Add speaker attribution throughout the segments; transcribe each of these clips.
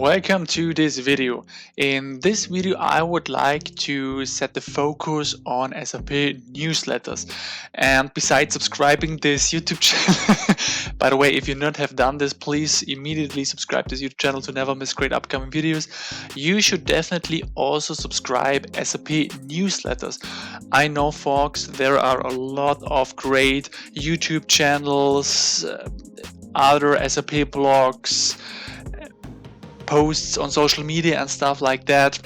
Speaker 1: Welcome to this video. In this video I would like to set the focus on SAP newsletters, and besides subscribing this YouTube channel, by the way, if you not have done this, please immediately subscribe to this YouTube channel to never miss great upcoming videos. You should definitely also subscribe SAP newsletters. I know, folks, there are a lot of great YouTube channels, other SAP blogs, posts on social media and stuff like that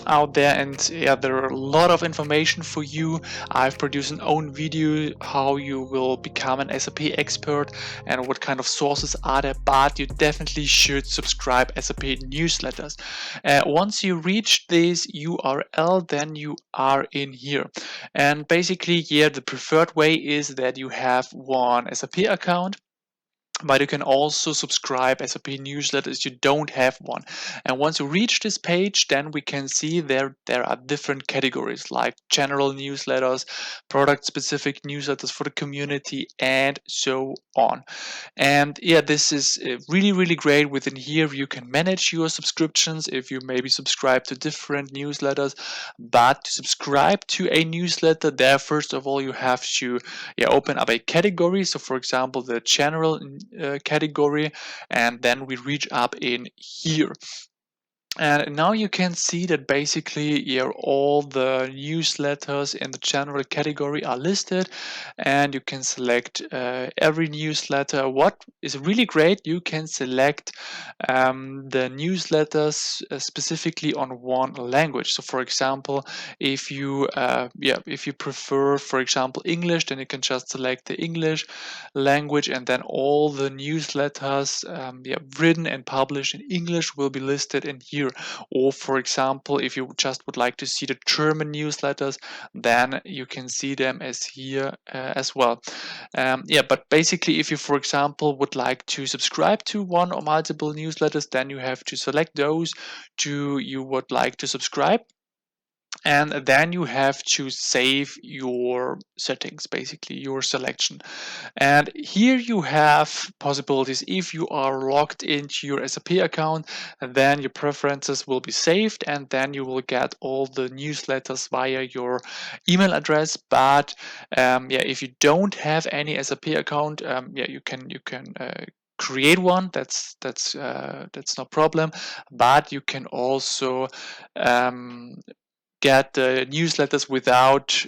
Speaker 1: out there, and yeah, there are a lot of information for you. I've produced an own video how you will become an SAP expert and what kind of sources are there, but you definitely should subscribe SAP newsletters. Once you reach this URL, then you are in here, and basically, yeah, the preferred way is that you have one SAP account, but you can also subscribe SAP newsletters you don't have one. And once you reach this page, then we can see there are different categories like general newsletters, product specific newsletters for the community, and so on. And yeah, this is really great. Within here you can manage your subscriptions if you maybe subscribe to different newsletters. But to subscribe to a newsletter, there first of all you have to open up a category. So for example, the general category, and then we reach up in here. And now you can see that basically all the newsletters in the general category are listed, and you can select every newsletter. What is really great, you can select the newsletters specifically on one language. So for example, if you prefer, for example, English, then you can just select the English language, and then all the newsletters written and published in English will be listed in here. Or for example, if you just would like to see the German newsletters, then you can see them as here as well. But basically, if you, for example, would like to subscribe to one or multiple newsletters, then you have to select those you would like to subscribe. And then you have to save your settings, basically your selection. And here you have possibilities. If you are logged into your SAP account, then your preferences will be saved, and then you will get all the newsletters via your email address. But if you don't have any SAP account, you can create one. That's no problem. But you can also get the newsletters without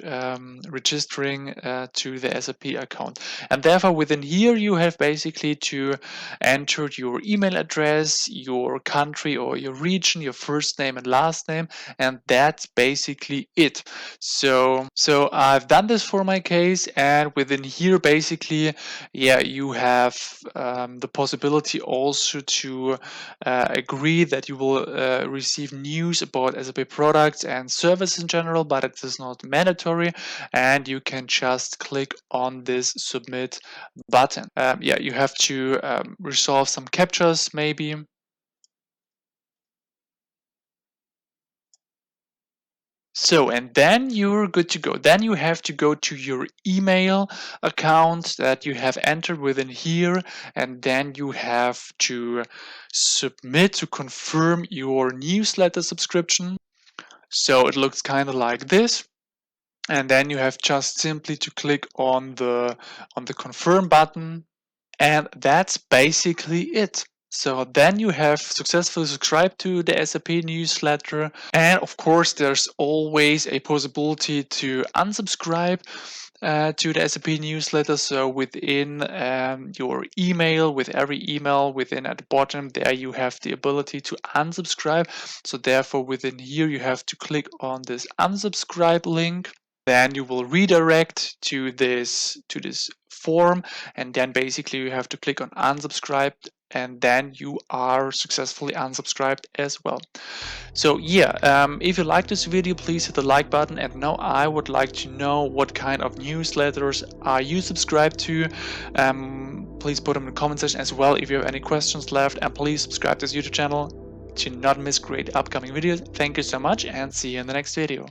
Speaker 1: registering to the SAP account. And therefore within here you have basically to enter your email address, your country or your region, your first name and last name, and that's basically it. So I've done this for my case, and within here basically you have the possibility also to agree that you will receive news about SAP products and service in general, but it is not mandatory, and you can just click on this submit button. You have to resolve some captchas maybe. So, and then you're good to go. Then you have to go to your email account that you have entered within here, and then you have to submit to confirm your newsletter subscription. So it looks kind of like this, and then you have just simply to click on the confirm button, and that's basically it. So then you have successfully subscribed to the SAP newsletter, and of course there's always a possibility to unsubscribe to the SAP newsletter. So within your email, with every email within at the bottom there, you have the ability to unsubscribe. So therefore within here you have to click on this unsubscribe link. Then you will redirect to this form, and then basically you have to click on unsubscribe, and then you are successfully unsubscribed as well. So if you like this video, please hit the like button. And now I would like to know what kind of newsletters are you subscribed to. Please put them in the comment section as well if you have any questions left, and please subscribe to this YouTube channel to not miss great upcoming videos. Thank you so much, and see you in the next video.